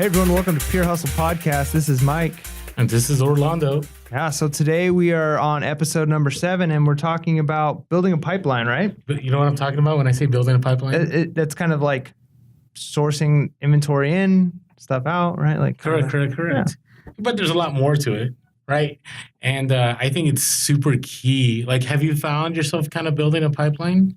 Hey everyone, welcome to Pure Hustle Podcast. This is Mike. And this is Orlando. Yeah, so today we are on episode number 7 and we're talking about building a pipeline, right? But you know what I'm talking about when I say building a pipeline? That's kind of like sourcing inventory in, stuff out, right? Like Correct. Yeah. But there's a lot more to it, right? And I think it's super key. Like, have you found yourself kind of building a pipeline?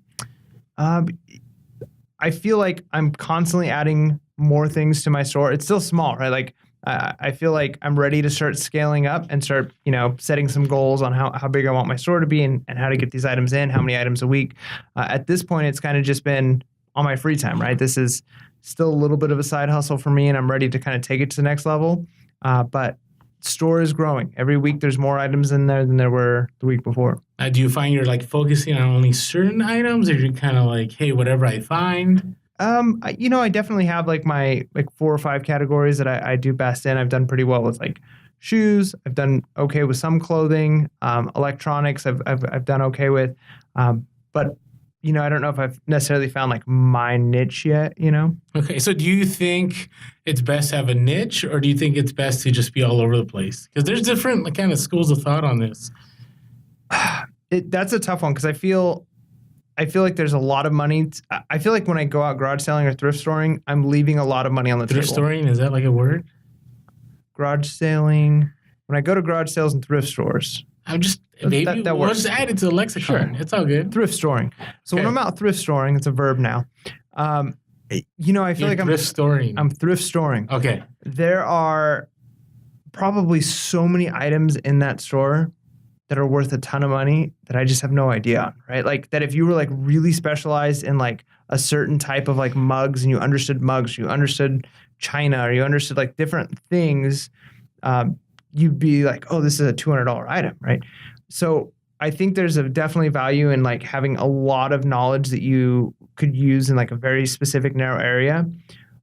I feel like I'm constantly adding more things to my store. It's still small, right? Like I feel like I'm ready to start scaling up and start, setting some goals on how big I want my store to be and how to get these items in, how many items a week. At this point, it's kind of just been on my free time, right? This is still a little bit of a side hustle for me and I'm ready to kind of take it to the next level. But store is growing. Every week there's more items in there than there were the week before. Do you find you're like focusing on only certain items, or you're kind of like, hey, whatever I find? I definitely have like my 4 or 5 categories that I do best in. I've done pretty well with like shoes. I've done okay with some clothing. Electronics I've done okay with. But I don't know if I've necessarily found like my niche yet, Okay, so do you think it's best to have a niche, or do you think it's best to just be all over the place? Because there's different kind of schools of thought on this. That's a tough one because I feel like there's a lot of money. I feel like when I go out garage selling or thrift storing, I'm leaving a lot of money on the table. Thrift storing, is that like a word? Garage selling. When I go to garage sales and thrift stores. I'm just, maybe we'll just add it to the lexicon. Sure. It's all good. Thrift storing. So when I'm out thrift storing, it's a verb now. I feel like thrift storing. I'm thrift storing. Okay. There are probably so many items in that store that are worth a ton of money that I just have no idea on, right? Like that if you were like really specialized in like a certain type of like mugs and you understood mugs, you understood China, or you understood like different things, you'd be like, oh, this is a $200 item, right? So I think there's definitely value in like having a lot of knowledge that you could use in like a very specific narrow area.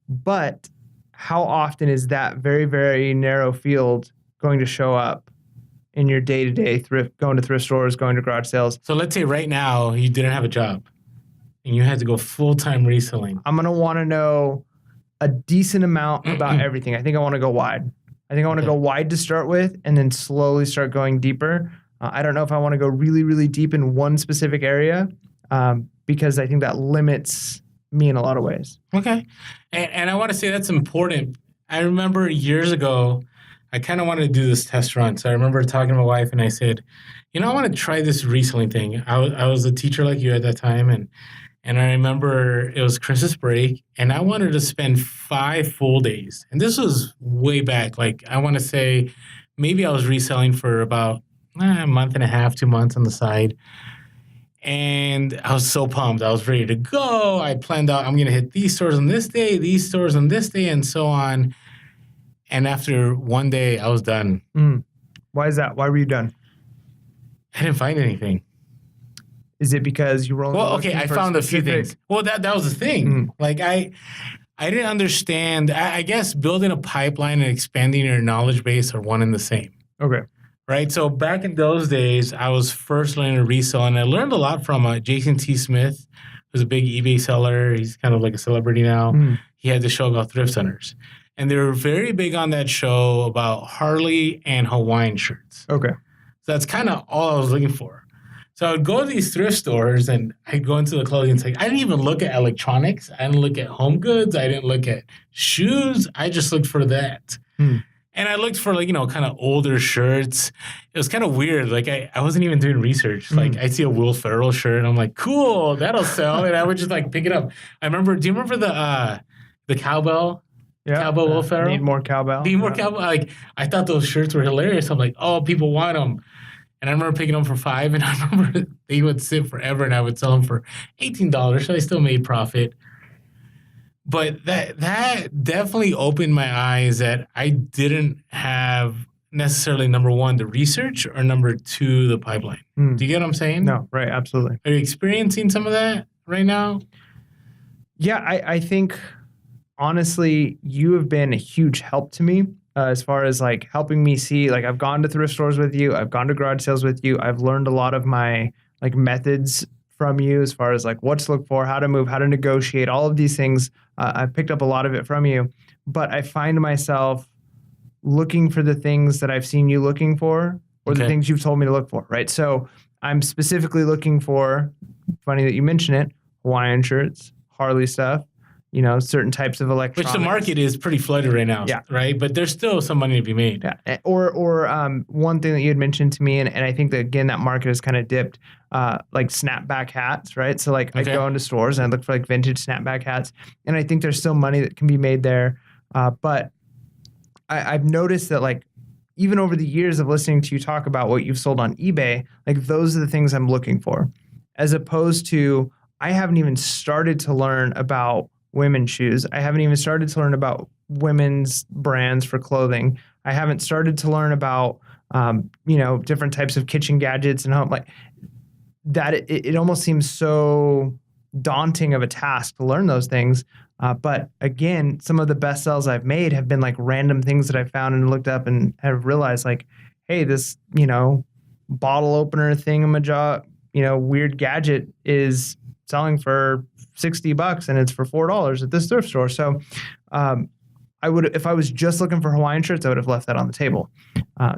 But how often is that very, very narrow field going to show up in your day-to-day going to thrift stores, going to garage sales? So let's say right now you didn't have a job and you had to go full-time reselling. I'm going to want to know a decent amount about everything. I think I want to go wide. I think I want to go wide to start with and then slowly start going deeper. I don't know if I want to go really, really deep in one specific area because I think that limits me in a lot of ways. Okay. And I want to say that's important. I remember years ago, I kind of wanted to do this test run. So I remember talking to my wife and I said, I want to try this reselling thing. I was a teacher like you at that time. And I remember it was Christmas break and I wanted to spend 5 full days. And this was way back. Like I want to say maybe I was reselling for about a month and a half, 2 months on the side. And I was so pumped. I was ready to go. I planned out, I'm going to hit these stores on this day, these stores on this day, and so on. And after one day, I was done. Why is that? Why were you done? I didn't find anything. Is it because you were only I found a few things. Well, that was the thing. Like, I didn't understand. I guess building a pipeline and expanding your knowledge base are one and the same. Okay. Right? So back in those days, I was first learning to resell, and I learned a lot from Jason T. Smith, who's a big eBay seller. He's kind of like a celebrity now. He had the show called Thrift Centers. And they were very big on that show about Harley and Hawaiian shirts. Okay. So that's kind of all I was looking for. So I would go to these thrift stores and I'd go into the clothing section. I didn't even look at electronics. I didn't look at home goods. I didn't look at shoes. I just looked for that. And I looked for kind of older shirts. It was kind of weird. Like I wasn't even doing research. Like I see a Will Ferrell shirt and I'm like, cool, that'll sell. And I would just like pick it up. Do you remember the cowbell? Yeah. Cowbell Will Ferrell? Need more cowbell. Need more cowbell. Like I thought those shirts were hilarious. I'm like, oh, people want them. And I remember picking them for $5, and I remember they would sit forever, and I would sell them for $18, so I still made profit. But that definitely opened my eyes that I didn't have necessarily, number one, the research, or number two, the pipeline. Do you get what I'm saying? No, right, absolutely. Are you experiencing some of that right now? Yeah, I think, honestly, you have been a huge help to me. As far as like helping me see, like I've gone to thrift stores with you, I've gone to garage sales with you, I've learned a lot of my like methods from you as far as like what to look for, how to move, how to negotiate, all of these things. I picked up a lot of it from you, but I find myself looking for the things that I've seen you looking for, or the things you've told me to look for, right? So I'm specifically looking for, funny that you mention it, Hawaiian shirts, Harley stuff, certain types of electronics. Which the market is pretty flooded right now, right? But there's still some money to be made. Yeah. Or one thing that you had mentioned to me, and I think that, again, that market has kind of dipped, like snapback hats, right? So like I go into stores and I look for like vintage snapback hats, and I think there's still money that can be made there. But I've noticed that like even over the years of listening to you talk about what you've sold on eBay, like those are the things I'm looking for, as opposed to I haven't even started to learn about women's shoes. I haven't even started to learn about women's brands for clothing. I haven't started to learn about, different types of kitchen gadgets and home. Like that, it almost seems so daunting of a task to learn those things. But again, some of the best sells I've made have been like random things that I found and looked up and have realized like, hey, this, bottle opener thingamajig, weird gadget is selling for $60 and it's for $4 at this thrift store. So I would, if I was just looking for Hawaiian shirts, I would have left that on the table.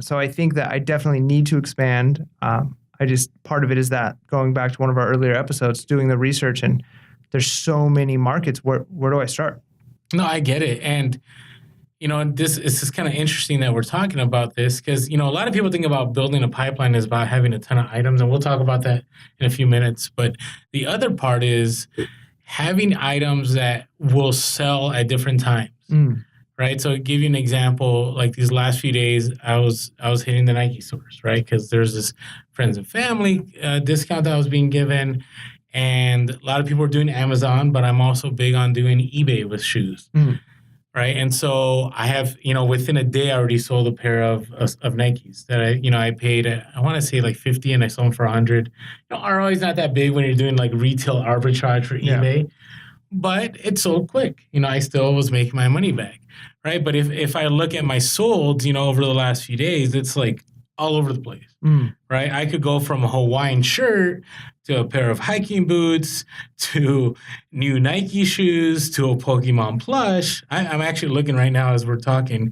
So I think that I definitely need to expand. Part of it is that going back to one of our earlier episodes, doing the research, and there's so many markets. Where do I start? No, I get it. And, this is kind of interesting that we're talking about this because, a lot of people think about building a pipeline is about having a ton of items, and we'll talk about that in a few minutes. But the other part is having items that will sell at different times, right? So, to give you an example, like these last few days, I was hitting the Nike stores, right? Because there's this friends and family discount that was being given. And a lot of people are doing Amazon, but I'm also big on doing eBay with shoes, right? And so I have, within a day, I already sold a pair of Nikes that I paid, I want to say like 50, and I sold them for 100. ROI is not that big when you're doing like retail arbitrage for eBay, but it sold quick. I still was making my money back, right? But if I look at my solds, over the last few days, it's like all over the place, right? I could go from a Hawaiian shirt to a pair of hiking boots, to new Nike shoes, to a Pokemon plush. I'm actually looking right now as we're talking.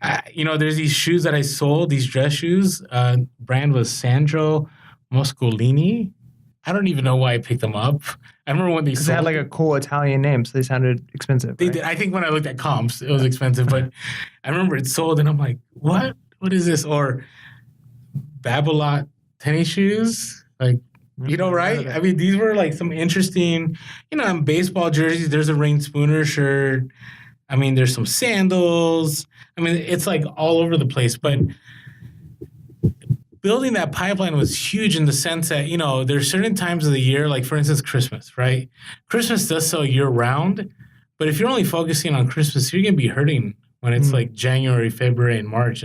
There's these shoes that I sold, these dress shoes. Brand was Sandro Moscolini. I don't even know why I picked them up. I remember when they sold. They had like a cool Italian name, so they sounded expensive. They did. I think when I looked at comps, it was expensive. But I remember it sold, and I'm like, what? What is this? Or Babolat tennis shoes, like. Right? I mean, these were like some interesting, baseball jerseys. There's a Rain Spooner shirt. I mean, there's some sandals. I mean, it's like all over the place. But building that pipeline was huge in the sense that, there's certain times of the year, like for instance, Christmas, right? Christmas does sell year round. But if you're only focusing on Christmas, you're going to be hurting when it's like January, February, and March.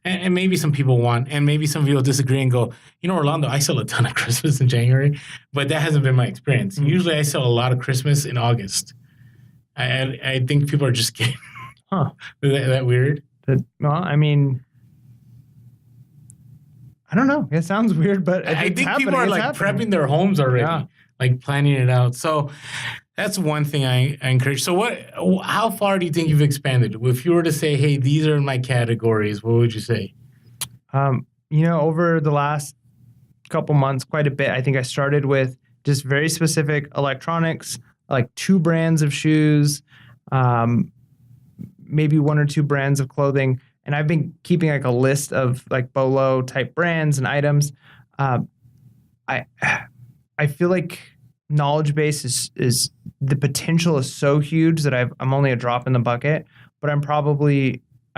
And maybe some people and maybe some people disagree and go, Orlando, I sell a ton of Christmas in January, but that hasn't been my experience. Usually I sell a lot of Christmas in August. I think people are just kidding. Is that weird? Well, I mean, I don't know. It sounds weird, but I think people are like prepping their homes already, like planning it out. So that's one thing I encourage. So how far do you think you've expanded? If you were to say, hey, these are my categories, what would you say? Over the last couple months, quite a bit. I think I started with just very specific electronics, like 2 brands of shoes, maybe 1 or 2 brands of clothing. And I've been keeping like a list of like Bolo type brands and items. I feel like knowledge base is the potential is so huge that I'm only a drop in the bucket, but I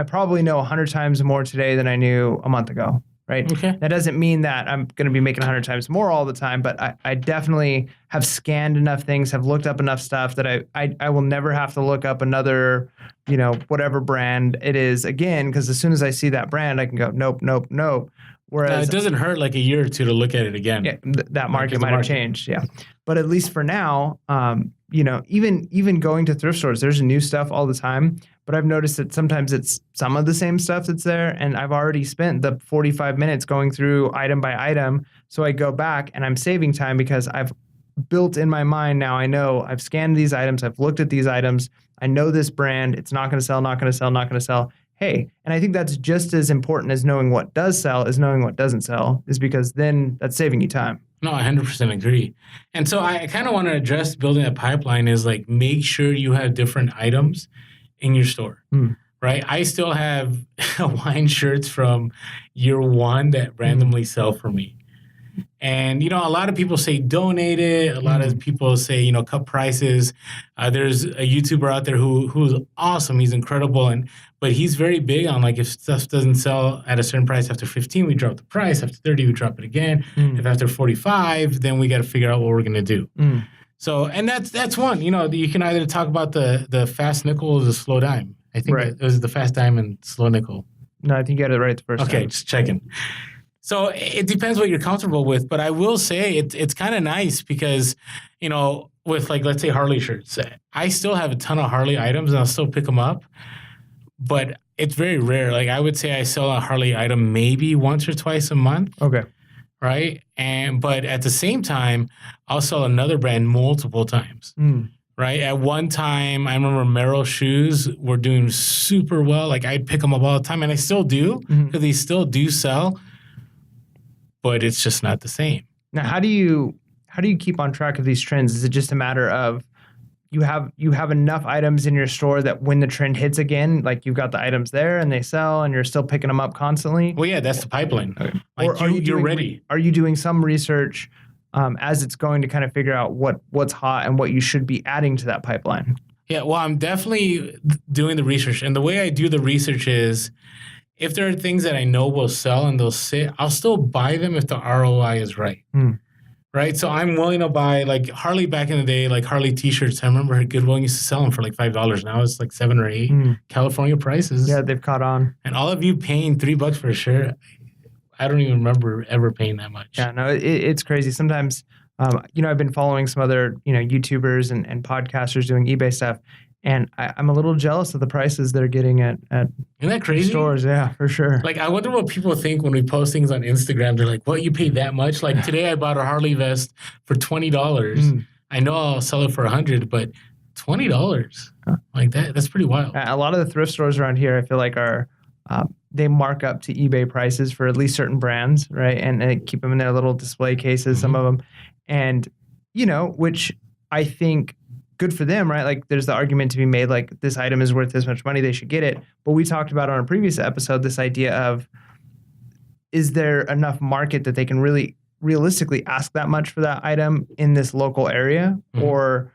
probably know 100 times more today than I knew a month ago, right? Okay. That doesn't mean that I'm going to be making 100 times more all the time, but I definitely have scanned enough things, have looked up enough stuff that I will never have to look up another, whatever brand it is again, because as soon as I see that brand, I can go, nope. Whereas it doesn't hurt like a year or two to look at it again. Yeah, that market might have changed. Yeah. But at least for now, even going to thrift stores, there's new stuff all the time. But I've noticed that sometimes it's some of the same stuff that's there, and I've already spent the 45 minutes going through item by item. So I go back and I'm saving time because I've built in my mind now. I know I've scanned these items, I've looked at these items, I know this brand, it's not going to sell, not going to sell, not going to sell. Hey, and I think that's just as important as knowing what does sell as knowing what doesn't sell, is because then that's saving you time. No, I 100% agree. And so I kind of want to address building a pipeline is like make sure you have different items in your store, right? I still have Hawaiian shirts from year one that randomly sell for me. And, a lot of people say donate it. A lot of people say, cut prices. There's a YouTuber out there who's awesome. He's incredible. But he's very big on like if stuff doesn't sell at a certain price after 15, we drop the price. After 30, we drop it again. If after 45, then we got to figure out what we're going to do. So, and that's one, you can either talk about the fast nickel or the slow dime. I think it was the fast dime and slow nickel. No, I think you got it right the first time. Okay, just checking. So it depends what you're comfortable with, but I will say it's kind of nice because, with like, let's say Harley shirts, I still have a ton of Harley items and I'll still pick them up, but it's very rare. Like I would say I sell a Harley item maybe once or twice a month. Okay. Right. But at the same time, I'll sell another brand multiple times. Right. At one time, I remember Merrell shoes were doing super well. Like I'd pick them up all the time and I still do because they still do sell. But it's just not the same. Now, how do you keep on track of these trends? Is it just a matter of you have enough items in your store that when the trend hits again, like you've got the items there and they sell and you're still picking them up constantly? Well, yeah, that's the pipeline. Okay. Like or you're ready. Are you doing some research as it's going to kind of figure out what's hot and what you should be adding to that pipeline? Yeah, well, I'm definitely doing the research. And the way I do the research is if there are things that I know will sell and they'll sit, I'll still buy them if the ROI is right. Right? So I'm willing to buy, like Harley back in the day, like Harley t-shirts. I remember Goodwill used to sell them for like $5. Now it's like $7 or $8. California prices. Yeah, they've caught on. And all of you paying $3 for a shirt, I don't even remember ever paying that much. Yeah, no, it's crazy. Sometimes, I've been following some other, YouTubers and podcasters doing eBay stuff. And I'm a little jealous of the prices they're getting at Isn't that crazy? Stores. Yeah, for sure. Like, I wonder what people think when we post things on Instagram. They're like, what, you paid that much? Like, today I bought a Harley vest for $20. I know I'll sell it for $100, but $20? Like, that's pretty wild. A lot of the thrift stores around here, I feel like they mark up to eBay prices for at least certain brands, right? And they keep them in their little display cases, some of them. And, which I think good for them, right? Like there's the argument to be made, like this item is worth this much money, they should get it. But we talked about on a previous episode, this idea of, is there enough market that they can really realistically ask that much for that item in this local area? Or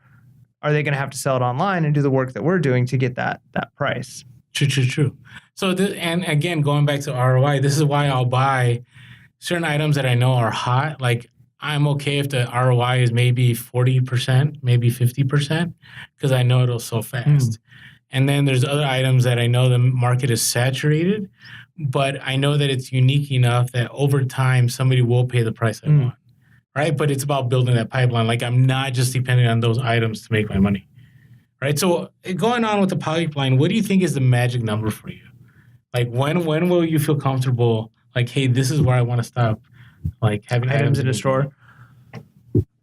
are they going to have to sell it online and do the work that we're doing to get that price? True. So, and again, going back to ROI, this is why I'll buy certain items that I know are hot. Like I'm okay if the ROI is maybe 40%, maybe 50%, because I know it'll sell fast. And then there's other items that I know the market is saturated, but I know that it's unique enough that over time somebody will pay the price I want, right? But it's about building that pipeline. Like I'm not just depending on those items to make my money, right? So going on with the pipeline, what do you think is the magic number for you? Like when will you feel comfortable? Like, hey, this is where I want to stop. Like having items in a store.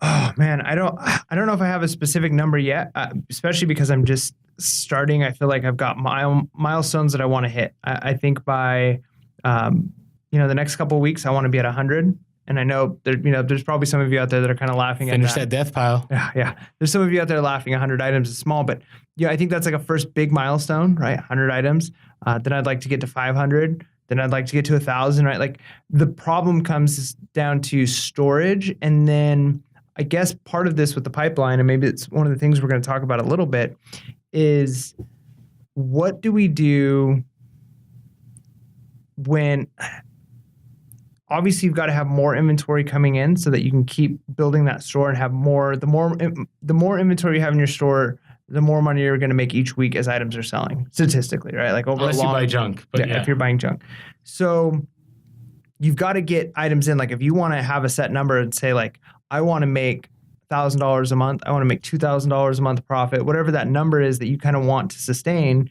Oh man, I don't know if I have a specific number yet, especially because I'm just starting. I feel like I've got milestones that I want to hit. I think by the next couple of weeks I want to be at 100. And I know there's probably some of you out there that are kind of laughing at that. Finish that death pile. Yeah. There's some of you out there laughing. 100 items is small, but yeah, I think that's like a first big milestone, right? 100 items. Then I'd like to get to 500. Then I'd like to get to 1,000, right? Like the problem comes down to storage. And then I guess part of this with the pipeline, and maybe it's one of the things we're going to talk about a little bit, is what do we do when obviously you've got to have more inventory coming in so that you can keep building that store and have more. The more inventory you have in your store, the more money you're going to make each week as items are selling, statistically, right? Like over unless you buy junk, but yeah, if you're buying junk. So you've got to get items in. Like if you want to have a set number and say like, I want to make $1,000 a month. I want to make $2,000 a month profit. Whatever that number is that you kind of want to sustain,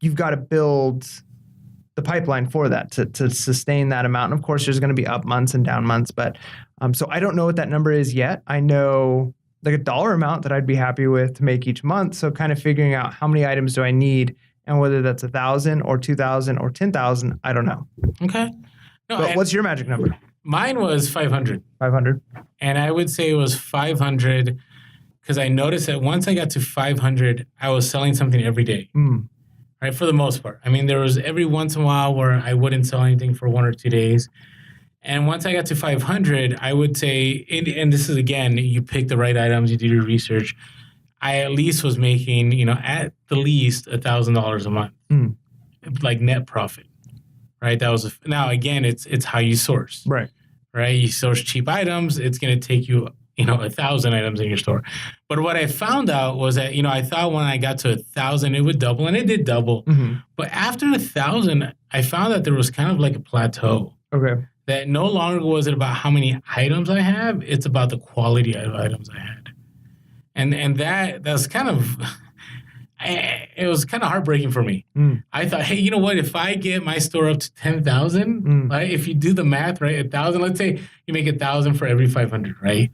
you've got to build the pipeline for that to sustain that amount. And of course, there's going to be up months and down months. But so I don't know what that number is yet. I know like a dollar amount that I'd be happy with to make each month. So kind of figuring out how many items do I need, and whether that's 1,000 or 2,000 or 10,000, I don't know. Okay. No, but what's your magic number? Mine was 500. 500. And I would say it was 500 because I noticed that once I got to 500, I was selling something every day. Right, for the most part. I mean, there was every once in a while where I wouldn't sell anything for 1 or 2 days. And once I got to 500, I would say, and this is, again, you pick the right items, you do your research. I at least was making, at the least $1,000 a month, like net profit, right? That was, now again, it's how you source, right? You source cheap items, it's going to take you, 1,000 items in your store. But what I found out was that, I thought when I got to 1,000, it would double, and it did double. But after 1,000, I found that there was kind of like a plateau. Okay. That no longer was it about how many items I have, it's about the quality of items I had. And that's kind of, it was kind of heartbreaking for me. I thought, hey, you know what? If I get my store up to 10,000, right? If you do the math, right? 1,000, let's say you make 1,000 for every 500, right?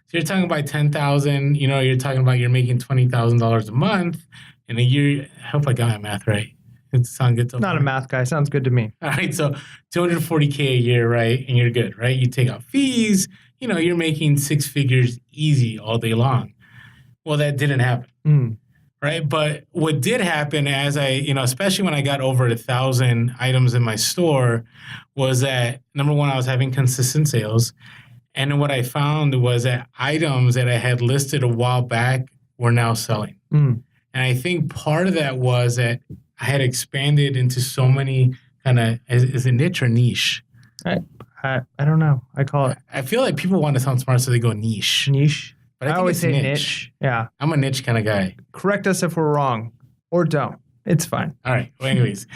So you're talking about 10,000, you're talking about you're making $20,000 a month in a year. I hope I got my math right. It sounds good. Not a math guy. Sounds good to me. All right. So $240K a year, right? And you're good, right? You take out fees, you're making 6 figures easy all day long. Well, that didn't happen. Right. But what did happen as I, especially when I got over 1,000 items in my store, was that number one, I was having consistent sales. And then what I found was that items that I had listed a while back were now selling. And I think part of that was that I had expanded into so many kind of, is it niche or niche? I don't know. I call it. I feel like people want to sound smart, so they go niche. Niche. But I always say niche. Yeah. I'm a niche kind of guy. Correct us if we're wrong, or don't. It's fine. All right. Well, anyways,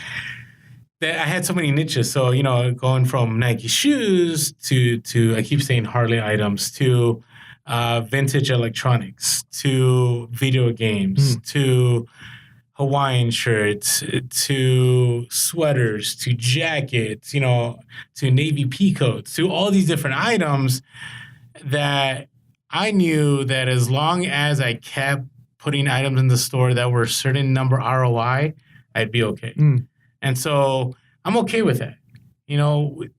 I had so many niches. So, going from Nike shoes to I keep saying Harley items, to vintage electronics, to video games, to Hawaiian shirts, to sweaters, to jackets, to navy pea coats, to all these different items that I knew that as long as I kept putting items in the store that were a certain number ROI, I'd be okay. And so I'm okay with that.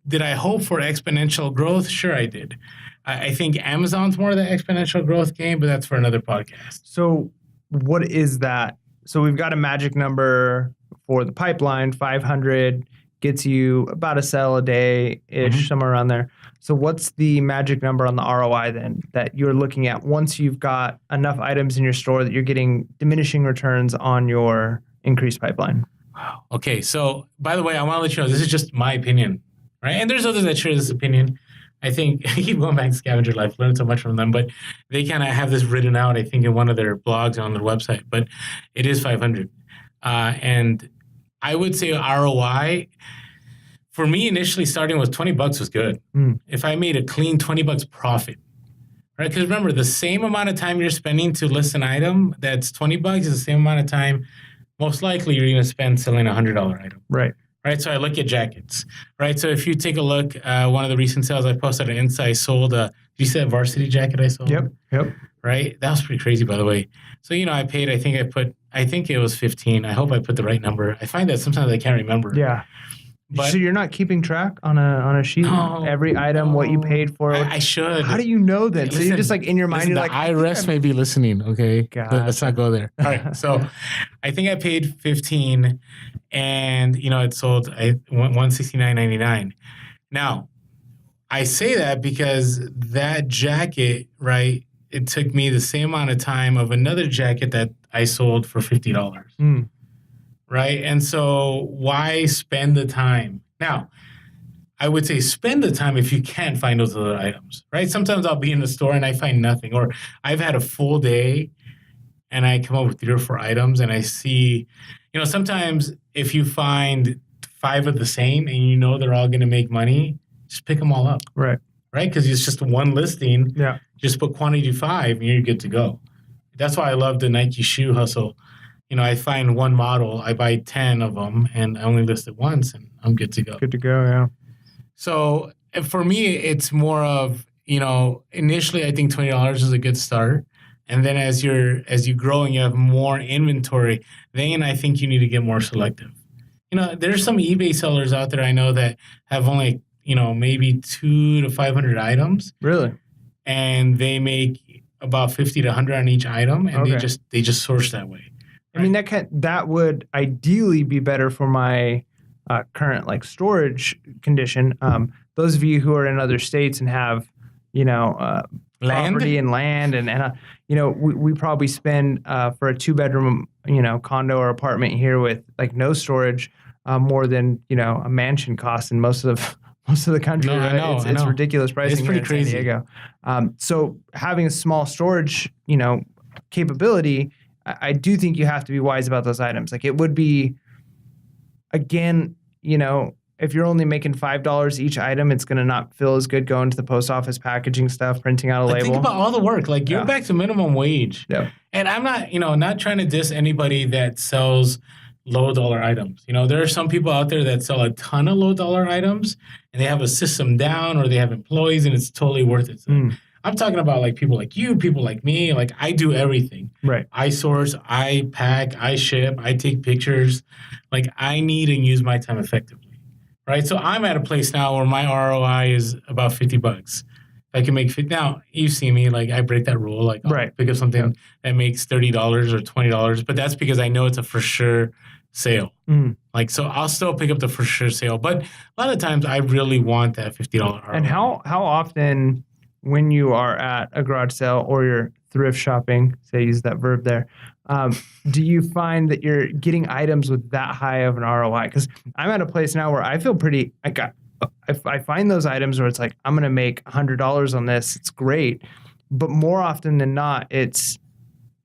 Did I hope for exponential growth? Sure, I did. I think Amazon's more of the exponential growth game, but that's for another podcast. So what is that? So we've got a magic number for the pipeline, 500 gets you about a sale a day-ish, somewhere around there. So what's the magic number on the ROI then that you're looking at once you've got enough items in your store that you're getting diminishing returns on your increased pipeline? Wow. Okay. So by the way, I want to let you know, this is just my opinion, right? And there's others that share this opinion. I think I keep going back to Scavenger Life, learned so much from them, but they kind of have this written out, I think, in one of their blogs on their website, but it is 500. And I would say ROI, for me, initially starting with $20 was good. If I made a clean $20 profit, right? Because remember, the same amount of time you're spending to list an item that's $20 is the same amount of time, most likely, you're going to spend selling a $100 item. Right. So I look at jackets, right? So if you take a look, one of the recent sales I posted on Insta, I sold a, you said varsity jacket I sold? Yep. Right? That was pretty crazy, by the way. So, I paid, I think it was 15. I hope I put the right number. I find that sometimes I can't remember. Yeah. But, so you're not keeping track on a sheet? No, every item, what you paid for? I should. How do you know then? So you're just like in your mind, you're the like... IRS may be listening, okay? Gotcha. Let's not go there. All right. So I think I paid 15 and, it sold $169.99. Now, I say that because that jacket, right, it took me the same amount of time of another jacket that I sold for $50. Right? And so why spend the time? Now, I would say spend the time if you can't find those other items, right? Sometimes I'll be in the store and I find nothing, or I've had a full day and I come up with 3 or 4 items and I see, sometimes if you find 5 of the same and they're all going to make money, just pick them all up. Right? right? Because it's just one listing. Yeah. Just put quantity 5 and you're good to go. That's why I love the Nike shoe hustle. I find one model, I buy 10 of them, and I only list it once, and I'm good to go. Good to go, yeah. So for me, it's more of, initially I think $20 is a good start. And then as you grow and you have more inventory, then I think you need to get more selective. There's some eBay sellers out there I know that have only, maybe 200 to 500 items. Really? And they make about 50 to 100 on each item, and they just source that way. Right? I mean, that would ideally be better for my current like storage condition. Those of you who are in other states and have, property and land and we probably spend for a 2-bedroom, condo or apartment here with like no storage more than, a mansion costs in most of the country. No, right? I know. It's ridiculous pricing. It's pretty here in crazy. San Diego. So having a small storage, capability, I do think you have to be wise about those items. Like it would be, again, if you're only making $5 each item, it's going to not feel as good going to the post office, packaging stuff, printing out a label. Think about all the work. Like you're back to minimum wage. Yeah. And I'm not, not trying to diss anybody that sells low dollar items. There are some people out there that sell a ton of low dollar items and they have a system down or they have employees and it's totally worth it. So I'm talking about like people like you, people like me. Like I do everything. Right. I source, I pack, I ship, I take pictures. Like I need and use my time effectively. Right. So I'm at a place now where my ROI is about $50. I can make now. You see me, like I break that rule. Like I'll pick up something that makes $30 or $20, but that's because I know it's a for sure sale. Like so, I'll still pick up the for sure sale. But a lot of times, I really want that $50 ROI. And how often, when you are at a garage sale or you're thrift shopping, say use that verb there, do you find that you're getting items with that high of an ROI? Because I'm at a place now where I feel pretty. I find those items where it's like, I'm going to make $100 on this. It's great. But more often than not, it's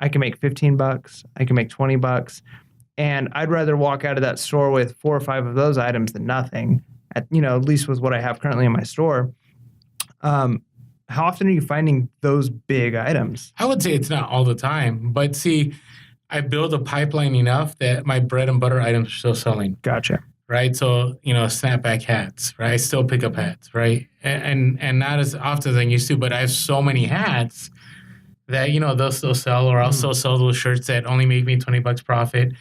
I can make $15. I can make $20. And I'd rather walk out of that store with 4 or 5 of those items than nothing, at least with what I have currently in my store. How often are you finding those big items? I would say it's not all the time. But see, I build a pipeline enough that my bread and butter items are still selling. Gotcha. Right. So, snapback hats, right? I still pick up hats, right? And not as often as I used to, but I have so many hats that, they'll still sell, or I'll still sell those shirts that only make me $20 profit.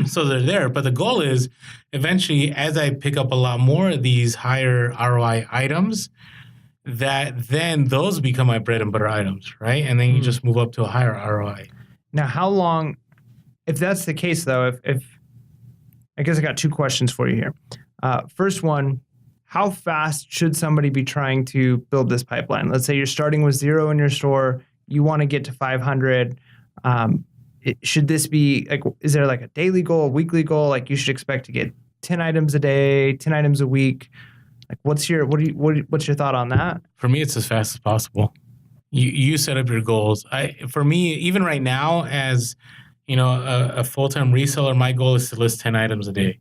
So they're there. But the goal is eventually, as I pick up a lot more of these higher ROI items, that then those become my bread and butter items, right? And then you just move up to a higher ROI. Now, how long, if that's the case though, if I guess I got 2 questions for you here. First one, how fast should somebody be trying to build this pipeline? Let's say you're starting with 0 in your store, you want to get to 500. Should this be like, is there like a daily goal, a weekly goal? Like you should expect to get 10 items a day, 10 items a week. Like what's your thought on that? For me, it's as fast as possible. You set up your goals. For me, even right now, as a full-time reseller, my goal is to list 10 items a day.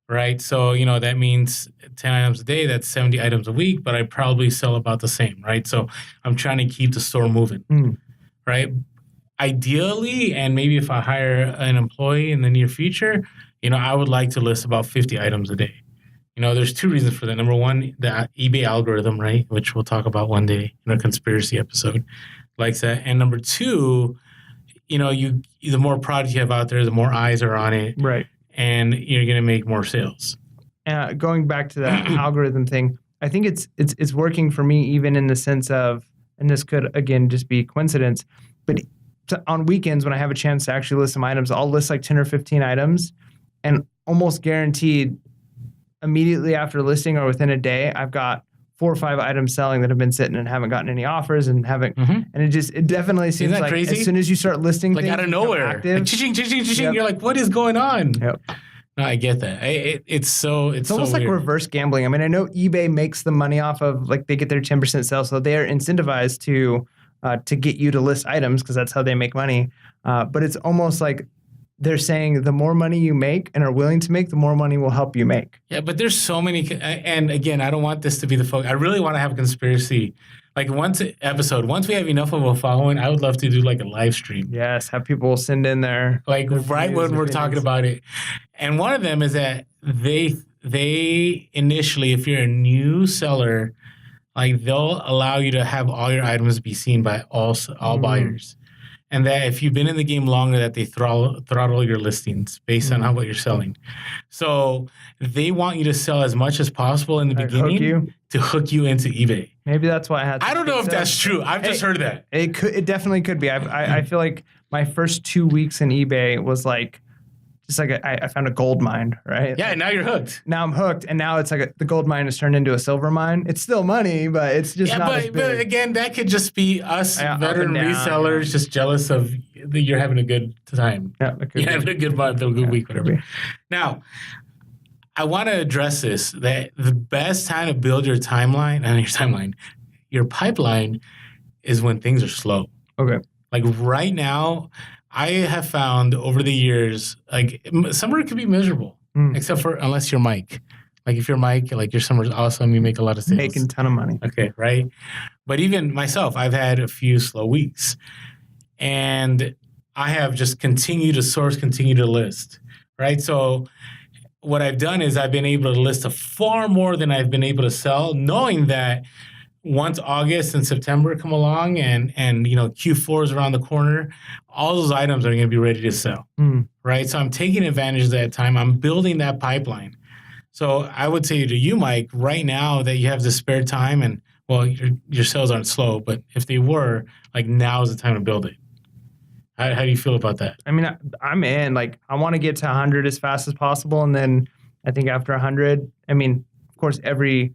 Right? So, that means 10 items a day, that's 70 items a week, but I probably sell about the same, right? So I'm trying to keep the store moving, right? Ideally, and maybe if I hire an employee in the near future, I would like to list about 50 items a day. There's 2 reasons for that. Number one, the eBay algorithm, right? Which we'll talk about one day in a conspiracy episode, likes that. And number 2, the more product you have out there, the more eyes are on it. Right. And you're going to make more sales. Going back to that algorithm thing, I think it's working for me even in the sense of, and this could, again, just be coincidence, but on weekends when I have a chance to actually list some items, I'll list like 10 or 15 items and almost guaranteed immediately after listing or within a day, I've got 4 or 5 items selling that have been sitting and haven't gotten any offers and haven't, and it definitely seems like crazy? As soon as you start listing like things, out of nowhere, active, like, ching, ching, ching, ching, you're like, what is going on? Yep. No, I get that. It's almost so like weird. reverse gambling. I mean, I know eBay makes the money off of like they get their 10% sale, so they are incentivized to get you to list items because that's how they make money. But it's almost like they're saying the more money you make and are willing to make, the more money will help you make. Yeah, but there's so many, and again, I don't want this to be the focus. I really want to have a conspiracy. Like once we have enough of a following, I would love to do like a live stream. Yes, have people send in their right when we're talking about it. And one of them is that they initially, if you're a new seller, like they'll allow you to have all your items be seen by all buyers. And that if you've been in the game longer, that they throttle your listings based on what you're selling. So they want you to sell as much as possible in the beginning to hook you into eBay. Maybe that's why I had. I don't know if that's true. I've just heard that. It definitely could be. I feel like my first 2 weeks in eBay was like, just like I found a gold mine, right? Yeah, like, now you're hooked. Now I'm hooked, and now it's like the gold mine has turned into a silver mine. It's still money, but it's just not as big. But again, that could just be us veteran resellers just jealous of you're having a good time. Yeah, you're having a good month or a good week, whatever. Now, I want to address this, that the best time to build your pipeline is when things are slow. Okay. Like right now, I have found over the years, like summer could be miserable, except for unless you're Mike. Like if you're Mike, like your summer's awesome, you make a lot of sales. Making a ton of money. Okay, right? But even myself, I've had a few slow weeks. And I have just continued to source, continue to list, right? So what I've done is I've been able to list far more than I've been able to sell, knowing that once August and September come along and Q4 is around the corner, all those items are going to be ready to sell, right? So I'm taking advantage of that time. I'm building that pipeline. So I would say to you, Mike, right now that you have the spare time and, well, your sales aren't slow, but if they were, like now is the time to build it. How do you feel about that? I mean, I'm in. Like, I want to get to 100 as fast as possible. And then I think after 100, I mean, of course, every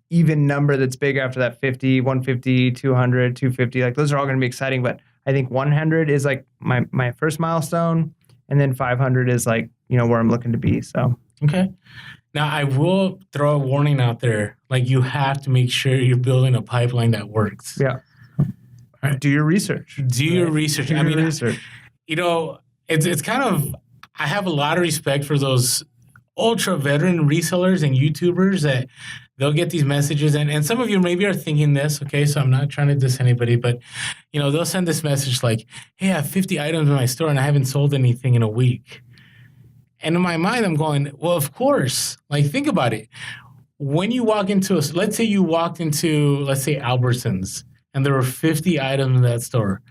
even number that's big after that 50, 150, 200, 250, like those are all going to be exciting. But I think 100 is like my first milestone. And then 500 is like, where I'm looking to be. So, okay. Now, I will throw a warning out there. Like, you have to make sure you're building a pipeline that works. Yeah. Right. Do your research. Do your research. It's kind of, I have a lot of respect for those ultra veteran resellers and YouTubers that they'll get these messages. And some of you maybe are thinking this, okay, so I'm not trying to diss anybody, but, they'll send this message like, hey, I have 50 items in my store and I haven't sold anything in a week. And in my mind, I'm going, well, of course. Like, think about it. When you walk into let's say Albertsons, and there were 50 items in that store,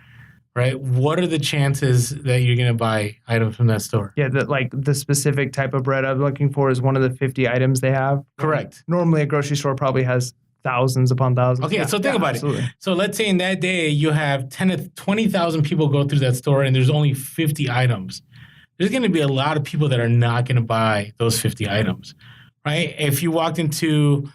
right? What are the chances that you're going to buy items from that store? Yeah, the specific type of bread I'm looking for is one of the 50 items they have. Correct. Normally, a grocery store probably has thousands upon thousands. Okay, so think about it. So let's say in that day, you have 10 to 20,000 people go through that store, and there's only 50 items. There's going to be a lot of people that are not going to buy those 50 items, right? If you walked into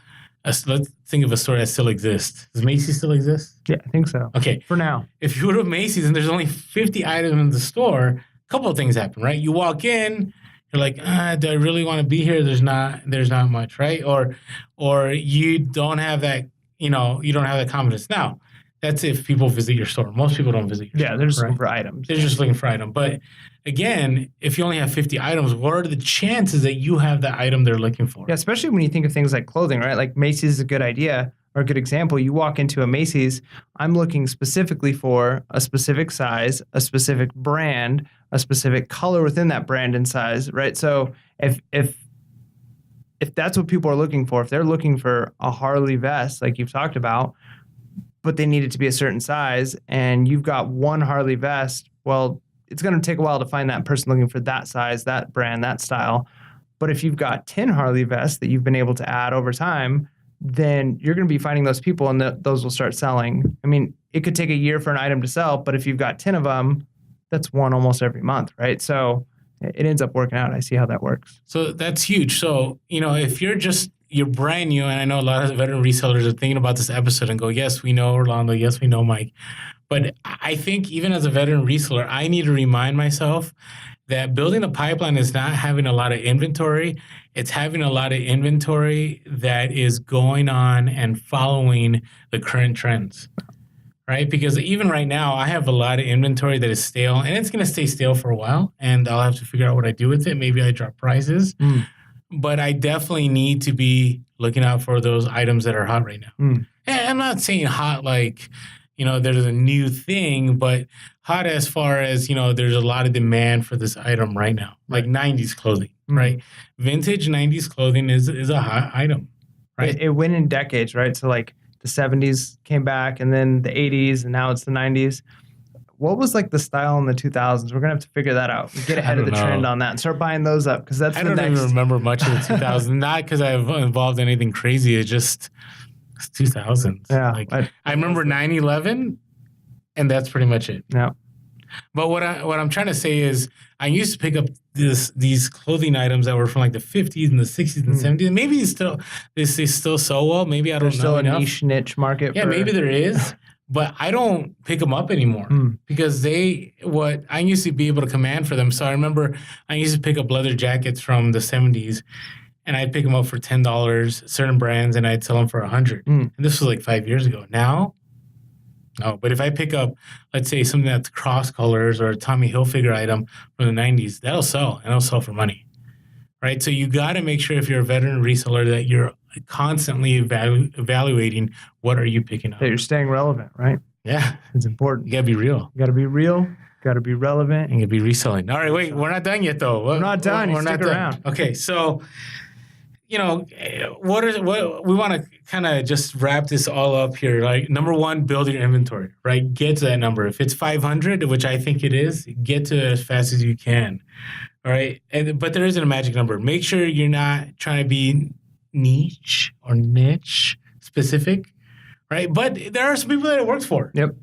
let's think of a store that still exists. Does Macy's still exist? Yeah, I think so. Okay. For now. If you go to Macy's and there's only 50 items in the store, a couple of things happen, right? You walk in, you're like, do I really want to be here? There's not much, right? Or you don't have that, you don't have that confidence. Now, that's if people visit your store. Most people don't visit your store. Yeah, they're just looking for items. They're just looking for items. But again, if you only have 50 items, what are the chances that you have the item they're looking for? Yeah, especially when you think of things like clothing, right? Like Macy's is a good idea or a good example. You walk into a Macy's, I'm looking specifically for a specific size, a specific brand, a specific color within that brand and size, right? So if that's what people are looking for, if they're looking for a Harley vest, like you've talked about, but they need it to be a certain size, and you've got one Harley vest, well, it's going to take a while to find that person looking for that size, that brand, that style. But if you've got 10 Harley vests that you've been able to add over time, then you're going to be finding those people, and those will start selling. I mean, it could take a year for an item to sell, but if you've got 10 of them, that's one almost every month, right? So it ends up working out. I see how that works. So that's huge. So, if you're brand new, and I know a lot of veteran resellers are thinking about this episode and go, yes, we know Orlando, yes, we know Mike. But I think even as a veteran reseller, I need to remind myself that building a pipeline is not having a lot of inventory. It's having a lot of inventory that is going on and following the current trends, right? Because even right now, I have a lot of inventory that is stale, and it's going to stay stale for a while, and I'll have to figure out what I do with it. Maybe I drop prices, but I definitely need to be looking out for those items that are hot right now. And I'm not saying hot like, there's a new thing, but hot as far as, there's a lot of demand for this item right now, like 90s clothing, right? Vintage 90s clothing is a hot item, right? It went in decades, right? So like the 70s came back, and then the 80s, and now it's the 90s. What was like the style in the 2000s? We're gonna have to figure that out. Get ahead of the trend on that and start buying those up, because that's I don't even remember much of the 2000s. Not because I've involved anything crazy. It's just 2000s. Yeah, like I remember 9/11, and that's pretty much it. Yeah. But what I'm trying to say is, I used to pick up these clothing items that were from like the 50s and the 60s and 70s. Maybe they still sell well. Maybe I don't know. There's still a niche market. Yeah, maybe there is. But I don't pick them up anymore because what I used to be able to command for them. So I remember I used to pick up leather jackets from the 70s, and I'd pick them up for $10, certain brands, and I'd sell them for $100. And this was like 5 years ago. Now, no. But if I pick up, let's say, something that's cross colors or a Tommy Hilfiger item from the 90s, that'll sell, and it'll sell for money, right? So you got to make sure, if you're a veteran reseller, that you're constantly evaluating what are you picking up. That you're staying relevant, right? Yeah. It's important. You got to be real. You got to be real. Got to be relevant. And you be reselling. All right, wait, we're not done yet, though. We're not done. We're not around. Okay, so, what we want to kind of just wrap this all up here. Like, number one, build your inventory, right? Get to that number. If it's 500, which I think it is, get to it as fast as you can. All right, but there isn't a magic number. Make sure you're not trying to be niche specific, right? But there are some people that it works for. Yep.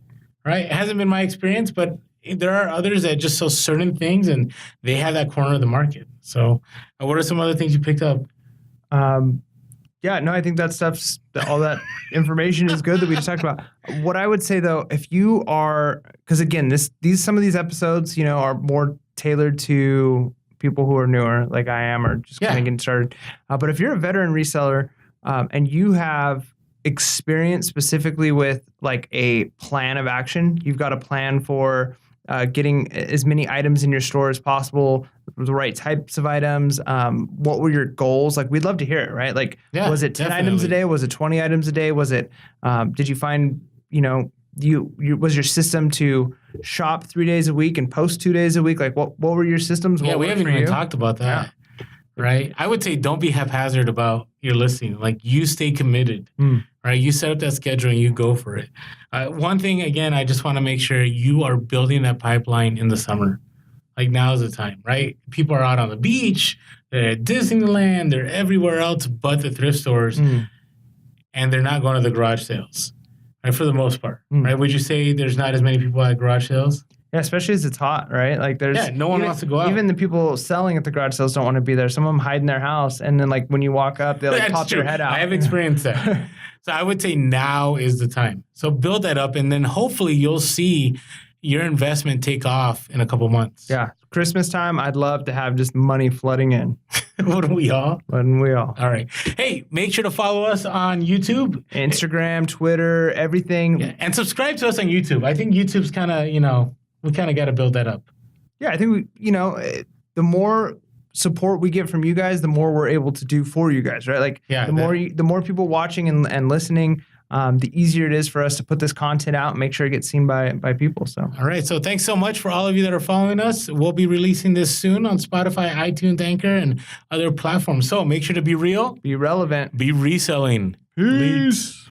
Right? It hasn't been my experience, but there are others that just sell certain things, and they have that corner of the market. So what are some other things you picked up? I think all that information is good that we just talked about. What I would say, though, if you are, because again, some of these episodes, are more tailored to people who are newer, like I am, or just kind of getting started. But if you're a veteran reseller and you have experience specifically with like a plan of action, you've got a plan for getting as many items in your store as possible, the right types of items. What were your goals? Like, we'd love to hear it, right? Like, was it 10 definitely. items a day? Was it 20 items a day? Was it, did you find, was your system to shop 3 days a week and post 2 days a week? Like, what were your systems? Yeah, we haven't even talked about that, right? I would say don't be haphazard about your listing. Like, you stay committed, right? You set up that schedule and you go for it. One thing, again, I just want to make sure you are building that pipeline in the summer. Like, now is the time, right? People are out on the beach, they're at Disneyland, they're everywhere else but the thrift stores, and they're not going to the garage sales. Right, for the most part, right? Would you say there's not as many people at garage sales? Yeah, especially as it's hot, right? Like, no one wants to go out. Even the people selling at the garage sales don't want to be there. Some of them hide in their house, and then like when you walk up, they like pop their head out. I have experienced that. So I would say now is the time. So build that up, and then hopefully you'll see your investment take off in a couple months. Yeah, Christmas time, I'd love to have just money flooding in. Wouldn't we all? Wouldn't we all? All right. Hey, make sure to follow us on YouTube, Instagram, Twitter, everything. Yeah, and subscribe to us on YouTube. I think YouTube's kind of, we kind of got to build that up. Yeah, I think the more support we get from you guys, the more we're able to do for you guys, right? Like, the more people watching and listening, the easier it is for us to put this content out and make sure it gets seen by people. So, all right. So thanks so much for all of you that are following us. We'll be releasing this soon on Spotify, iTunes, Anchor, and other platforms. So make sure to be real, be relevant, be reselling. Peace.